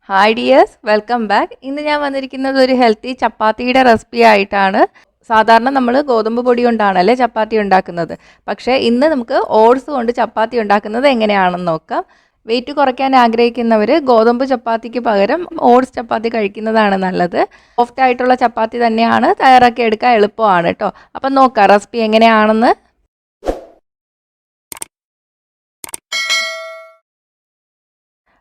Hi dears, welcome back. ഇന്ന് ഞാൻ വന്നിരിക്കുന്നത് ഒരു ഹെൽത്തി ചപ്പാത്തിയുടെ റെസിപ്പി ആയിട്ടാണ്. സാധാരണ നമ്മൾ ഗോതമ്പ് പൊടി കൊണ്ടാണല്ലേ ചപ്പാത്തി ഉണ്ടാക്കുന്നത്. പക്ഷേ ഇന്ന് നമുക്ക് ഓട്സ് കൊണ്ട് ചപ്പാത്തി ഉണ്ടാക്കുന്നത് എങ്ങനെയാണെന്ന് നോക്കാം. വെയിറ്റ് കുറയ്ക്കാൻ ആഗ്രഹിക്കുന്നവർ ഗോതമ്പ് ചപ്പാത്തിക്ക് പകരം ഓട്സ് ചപ്പാത്തി കഴിക്കുന്നതാണ് നല്ലത്. സോഫ്റ്റ് ആയിട്ടുള്ള ചപ്പാത്തി തന്നെയാണ്, തയ്യാറാക്കി എടുക്കാൻ എളുപ്പമാണ് കേട്ടോ. അപ്പം നോക്കാം റെസിപ്പി എങ്ങനെയാണെന്ന്.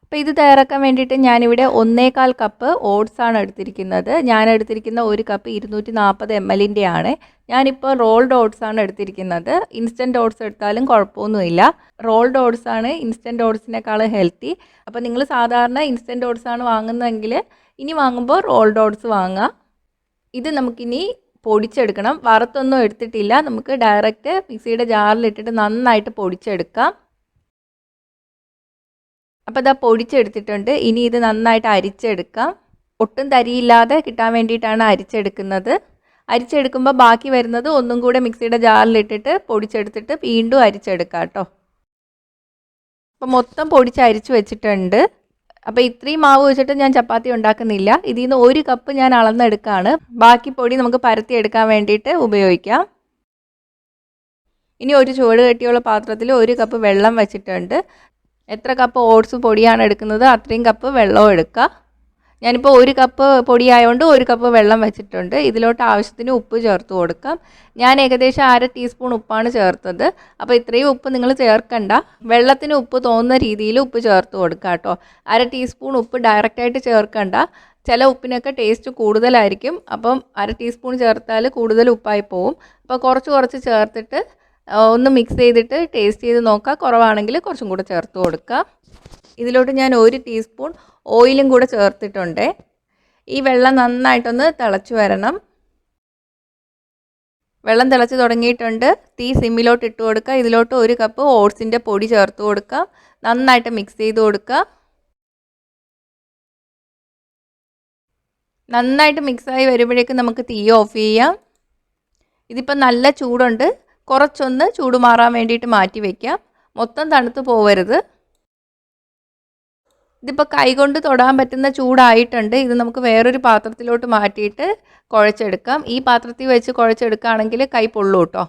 അപ്പോൾ ഇത് തയ്യാറാക്കാൻ വേണ്ടിയിട്ട് ഞാനിവിടെ 1/4 കപ്പ് ഓട്സ് ആണ് എടുത്തിരിക്കുന്നത്. ഞാൻ എടുത്തിരിക്കുന്ന ഒരു കപ്പ് 240 ml ആണ്. ഞാനിപ്പോൾ റോൾഡ് ഓട്സ് ആണ് എടുത്തിരിക്കുന്നത്. ഇൻസ്റ്റൻറ്റ് ഓട്സ് എടുത്താലും കുഴപ്പമൊന്നുമില്ല. റോൾഡ് ഓട്സ് ആണ് ഇൻസ്റ്റൻറ്റ് ഓട്സിനേക്കാൾ ഹെൽത്തി. അപ്പോൾ നിങ്ങൾ സാധാരണ ഇൻസ്റ്റൻറ്റ് ഓട്സ് ആണ് വാങ്ങുന്നതെങ്കിൽ ഇനി വാങ്ങുമ്പോൾ റോൾഡ് ഓട്സ് വാങ്ങുക. ഇത് നമുക്കിനി പൊടിച്ചെടുക്കണം. വറുത്തൊന്നും എടുത്തിട്ടില്ല. നമുക്ക് ഡയറക്റ്റ് മിക്സിയുടെ ജാറിലിട്ടിട്ട് നന്നായിട്ട് പൊടിച്ചെടുക്കാം. അപ്പോൾ ഇതാ പൊടിച്ചെടുത്തിട്ടുണ്ട്. ഇനി ഇത് നന്നായിട്ട് അരിച്ചെടുക്കാം. ഒട്ടും തരിയില്ലാതെ കിട്ടാൻ വേണ്ടിയിട്ടാണ് അരിച്ചെടുക്കുന്നത്. അരിച്ചെടുക്കുമ്പോൾ ബാക്കി വരുന്നത് ഒന്നും കൂടെ മിക്സിയുടെ ജാറിലിട്ടിട്ട് പൊടിച്ചെടുത്തിട്ട് വീണ്ടും അരിച്ചെടുക്കാം കേട്ടോ. അപ്പോൾ മൊത്തം പൊടിച്ച് അരിച്ച് വെച്ചിട്ടുണ്ട്. അപ്പോൾ ഇത്രയും മാവ് വെച്ചിട്ട് ഞാൻ ചപ്പാത്തി ഉണ്ടാക്കുന്നില്ല. ഇതിൽ നിന്ന് 1 കപ്പ് ഞാൻ അളന്നെടുക്കുകയാണ്. ബാക്കി പൊടി നമുക്ക് പരത്തിയെടുക്കാൻ വേണ്ടിയിട്ട് ഉപയോഗിക്കാം. ഇനി ഒരു ചുവട് കെട്ടിയുള്ള പാത്രത്തിൽ 1 കപ്പ് വെള്ളം വെച്ചിട്ടുണ്ട്. എത്ര കപ്പ് ഓട്സ് പൊടിയാണ് എടുക്കുന്നത് അത്രയും കപ്പ് വെള്ളവും എടുക്കുക. ഞാനിപ്പോൾ 1 കപ്പ് പൊടിയായതുകൊണ്ട് 1 കപ്പ് വെള്ളം വെച്ചിട്ടുണ്ട്. ഇതിലോട്ട് ആവശ്യത്തിന് ഉപ്പ് ചേർത്ത് കൊടുക്കാം. ഞാൻ ഏകദേശം 1/2 ടീസ്പൂൺ ഉപ്പാണ് ചേർത്തത്. അപ്പോൾ ഇത്രയും ഉപ്പ് നിങ്ങൾ ചേർക്കണ്ട. വെള്ളത്തിന് ഉപ്പ് തോന്നുന്ന രീതിയിൽ ഉപ്പ് ചേർത്ത് കൊടുക്കുക കേട്ടോ. 1/2 ടീസ്പൂൺ ഉപ്പ് ഡയറക്റ്റായിട്ട് ചേർക്കണ്ട. ചില ഉപ്പിനൊക്കെ ടേസ്റ്റ് കൂടുതലായിരിക്കും. അപ്പം 1/2 ടീസ്പൂൺ ചേർത്താൽ കൂടുതൽ ഉപ്പായി പോവും. അപ്പോൾ കുറച്ച് ചേർത്തിട്ട് ഒന്ന് മിക്സ് ചെയ്തിട്ട് ടേസ്റ്റ് ചെയ്ത് നോക്കുക. കുറവാണെങ്കിൽ കുറച്ചും കൂടെ ചേർത്ത് കൊടുക്കുക. ഇതിലോട്ട് ഞാൻ 1 ടീസ്പൂൺ ഓയിലും കൂടെ ചേർത്തിട്ടുണ്ട്. ഈ വെള്ളം നന്നായിട്ടൊന്ന് തിളച്ച് വരണം. വെള്ളം തിളച്ച് തുടങ്ങിയിട്ടുണ്ട്. തീ സിമ്മിലോട്ട് ഇട്ട് കൊടുക്കുക. ഇതിലോട്ട് 1 കപ്പ് ഓട്സിൻ്റെ പൊടി ചേർത്ത് കൊടുക്കുക. നന്നായിട്ട് മിക്സ് ചെയ്ത് കൊടുക്കുക. നന്നായിട്ട് മിക്സായി വരുമ്പോഴേക്കും നമുക്ക് തീ ഓഫ് ചെയ്യാം. ഇതിപ്പോൾ നല്ല ചൂടുണ്ട്. കുറച്ചൊന്ന് ചൂട് മാറാൻ വേണ്ടിയിട്ട് മാറ്റി വയ്ക്കാം. മൊത്തം തണുത്ത് പോവരുത്. ഇതിപ്പോൾ കൈകൊണ്ട് തൊടാൻ പറ്റുന്ന ചൂടായിട്ടുണ്ട്. ഇത് നമുക്ക് വേറൊരു പാത്രത്തിലോട്ട് മാറ്റിയിട്ട് കുഴച്ചെടുക്കാം. ഈ പാത്രത്തിൽ വെച്ച് കുഴച്ചെടുക്കുകയാണെങ്കിൽ കൈ പൊള്ളൂ കേട്ടോ.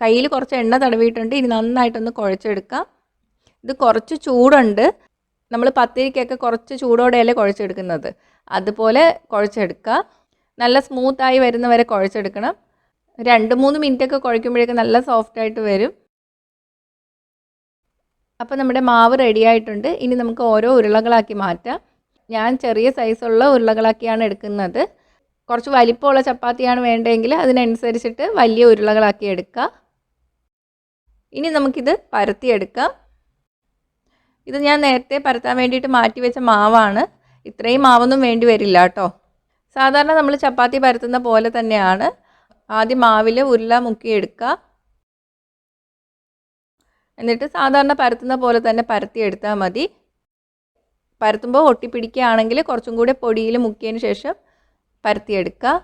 കയ്യിൽ കുറച്ച് എണ്ണ തടവിയിട്ടുണ്ട്. ഇനി നന്നായിട്ടൊന്ന് കുഴച്ചെടുക്കാം. ഇത് കുറച്ച് ചൂടുണ്ട്. നമ്മൾ പത്തിരിക്കൊക്കെ കുറച്ച് ചൂടോടെയല്ലേ കുഴച്ചെടുക്കുന്നത്, അതുപോലെ കുഴച്ചെടുക്കുക. നല്ല സ്മൂത്തായി വരുന്നവരെ കുഴച്ചെടുക്കണം. 2-3 മിനിറ്റൊക്കെ കുഴയ്ക്കുമ്പോഴേക്കും നല്ല സോഫ്റ്റായിട്ട് വരും. അപ്പോൾ നമ്മുടെ മാവ് റെഡി ആയിട്ടുണ്ട്. ഇനി നമുക്ക് ഓരോ ഉരുളകളാക്കി മാറ്റാം. ഞാൻ ചെറിയ സൈസുള്ള ഉരുളകളാക്കിയാണ് എടുക്കുന്നത്. കുറച്ച് വലിപ്പമുള്ള ചപ്പാത്തിയാണ് വേണ്ടതെങ്കിൽ അതിനനുസരിച്ചിട്ട് വലിയ ഉരുളകളാക്കി എടുക്കുക. ഇനി നമുക്കിത് പരത്തിയെടുക്കാം. ഇത് ഞാൻ നേരത്തെ പരത്താൻ വേണ്ടിയിട്ട് മാറ്റി വെച്ച മാവാണ്. ഇത്രയും മാവൊന്നും വേണ്ടി വരില്ല കേട്ടോ. സാധാരണ നമ്മൾ ചപ്പാത്തി പരത്തുന്ന പോലെ തന്നെയാണ്. ആദ്യം മാവിൽ ഉരുള മുക്കിയെടുക്കുക. എന്നിട്ട് സാധാരണ പരത്തുന്ന പോലെ തന്നെ പരത്തിയെടുത്താൽ മതി. പരത്തുമ്പോൾ ഒട്ടിപ്പിടിക്കുകയാണെങ്കിൽ കുറച്ചും കൂടെ പൊടിയിൽ മുക്കിയതിന് ശേഷം പരത്തിയെടുക്കുക.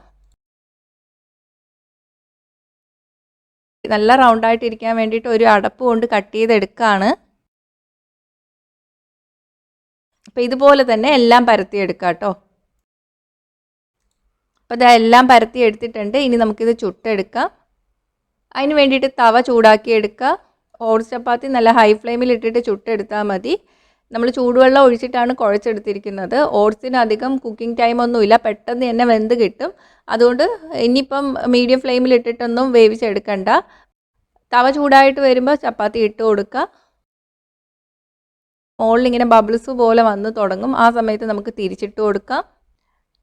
നല്ല റൗണ്ടായിട്ടിരിക്കാൻ വേണ്ടിയിട്ട് ഒരു അടപ്പ് കൊണ്ട് കട്ട് ചെയ്തെടുക്കുകയാണ്. അപ്പോൾ ഇതുപോലെ തന്നെ എല്ലാം പരത്തിയെടുക്കുക കേട്ടോ. അപ്പോൾ ഇതെല്ലാം പരത്തി എടുത്തിട്ടുണ്ട്. ഇനി നമുക്കിത് ചുട്ടെടുക്കാം. അതിന് വേണ്ടിയിട്ട് തവ ചൂടാക്കി എടുക്കുക. ഓട്സ് ചപ്പാത്തി നല്ല ഹൈ ഫ്ലെയിമിൽ ഇട്ടിട്ട് ചുട്ടെടുത്താൽ മതി. നമ്മൾ ചൂടുവെള്ളം ഒഴിച്ചിട്ടാണ് കുഴച്ചെടുത്തിരിക്കുന്നത്. ഓട്സിന് അധികം കുക്കിംഗ് ടൈമൊന്നുമില്ല, പെട്ടെന്ന് തന്നെ വെന്ത് കിട്ടും. അതുകൊണ്ട് ഇനിയിപ്പം മീഡിയം ഫ്ലെയിമിൽ ഇട്ടിട്ടൊന്നും വേവിച്ചെടുക്കണ്ട. തവ ചൂടായിട്ട് വരുമ്പോൾ ചപ്പാത്തി ഇട്ട് കൊടുക്കുക. മുകളിൽ ഇങ്ങനെ ബബിൾസ് പോലെ വന്ന് തുടങ്ങും. ആ സമയത്ത് നമുക്ക് തിരിച്ചിട്ട് കൊടുക്കാം.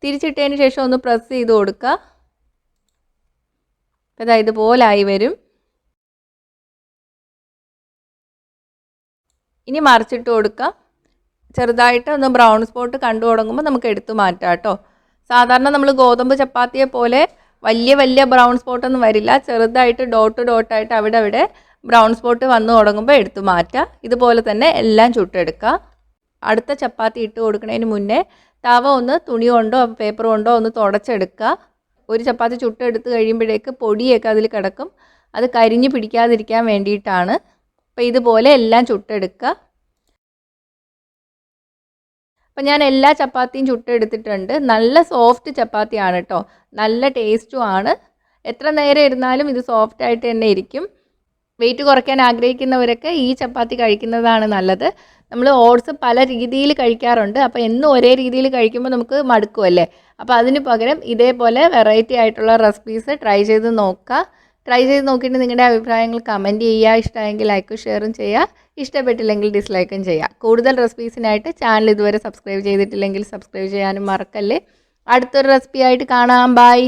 തിരിച്ചിട്ടതിന് ശേഷം ഒന്ന് പ്രസ് ചെയ്ത് കൊടുക്കുക. അപ്പോൾ ഇതുപോലായി വരും. ഇനി മറിച്ചിട്ട് കൊടുക്കുക. ചെറുതായിട്ട് ഒന്ന് ബ്രൗൺ സ്പോട്ട് കണ്ടു തുടങ്ങുമ്പോൾ നമുക്ക് എടുത്തു മാറ്റാം കേട്ടോ. സാധാരണ നമ്മൾ ഗോതമ്പ് ചപ്പാത്തിയെ പോലെ വലിയ ബ്രൗൺ സ്പോട്ടൊന്നും വരില്ല. ചെറുതായിട്ട് ഡോട്ടായിട്ട് അവിടെ ബ്രൗൺ സ്പോട്ട് വന്നു തുടങ്ങുമ്പോൾ എടുത്തു മാറ്റുക. ഇതുപോലെ തന്നെ എല്ലാം ചുട്ടെടുക്കുക. അടുത്ത ചപ്പാത്തി ഇട്ട് കൊടുക്കുന്നതിന് മുന്നേ തവ ഒന്ന് തുണി കൊണ്ടോ പേപ്പർ കൊണ്ടോ ഒന്ന് തുടച്ചെടുക്കുക. ഒരു ചപ്പാത്തി ചുട്ടെടുത്ത് കഴിയുമ്പോഴേക്ക് പൊടിയൊക്കെ അതിൽ കിടക്കും. അത് കരിഞ്ഞ് പിടിക്കാതിരിക്കാൻ വേണ്ടിയിട്ടാണ്. അപ്പോൾ ഇതുപോലെ എല്ലാം ചുട്ടെടുക്കുക. അപ്പം ഞാൻ എല്ലാ ചപ്പാത്തിയും ചുട്ടെടുത്തിട്ടുണ്ട്. നല്ല സോഫ്റ്റ് ചപ്പാത്തിയാണ് കേട്ടോ, നല്ല ടേസ്റ്റും ആണ്. എത്ര നേരം ഇരുന്നാലും ഇത് സോഫ്റ്റ് ആയിട്ട് തന്നെ ഇരിക്കും. വെയിറ്റ് കുറയ്ക്കാൻ ആഗ്രഹിക്കുന്നവരൊക്കെ ഈ ചപ്പാത്തി കഴിക്കുന്നതാണ് നല്ലത്. നമ്മൾ ഓട്സ് പല രീതിയിൽ കഴിക്കാറുണ്ട്. അപ്പോൾ എന്നും ഒരേ രീതിയിൽ കഴിക്കുമ്പോൾ നമുക്ക് മടുക്കുമല്ലേ. അപ്പോൾ അതിന് പകരം ഇതേപോലെ വെറൈറ്റി ആയിട്ടുള്ള റെസിപ്പീസ് ട്രൈ ചെയ്ത് നോക്കുക. ട്രൈ ചെയ്ത് നോക്കിയിട്ട് നിങ്ങളുടെ അഭിപ്രായങ്ങൾ കമൻറ്റ് ചെയ്യുക. ഇഷ്ടമായെങ്കിൽ ലൈക്കും ഷെയറും ചെയ്യുക. ഇഷ്ടപ്പെട്ടില്ലെങ്കിൽ ഡിസ്ലൈക്കും ചെയ്യുക. കൂടുതൽ റെസിപ്പീസിനായിട്ട് ചാനൽ ഇതുവരെ സബ്സ്ക്രൈബ് ചെയ്തിട്ടില്ലെങ്കിൽ സബ്സ്ക്രൈബ് ചെയ്യാനും മറക്കല്ലേ. അടുത്തൊരു റെസിപ്പി ആയിട്ട് കാണാം. ബൈ.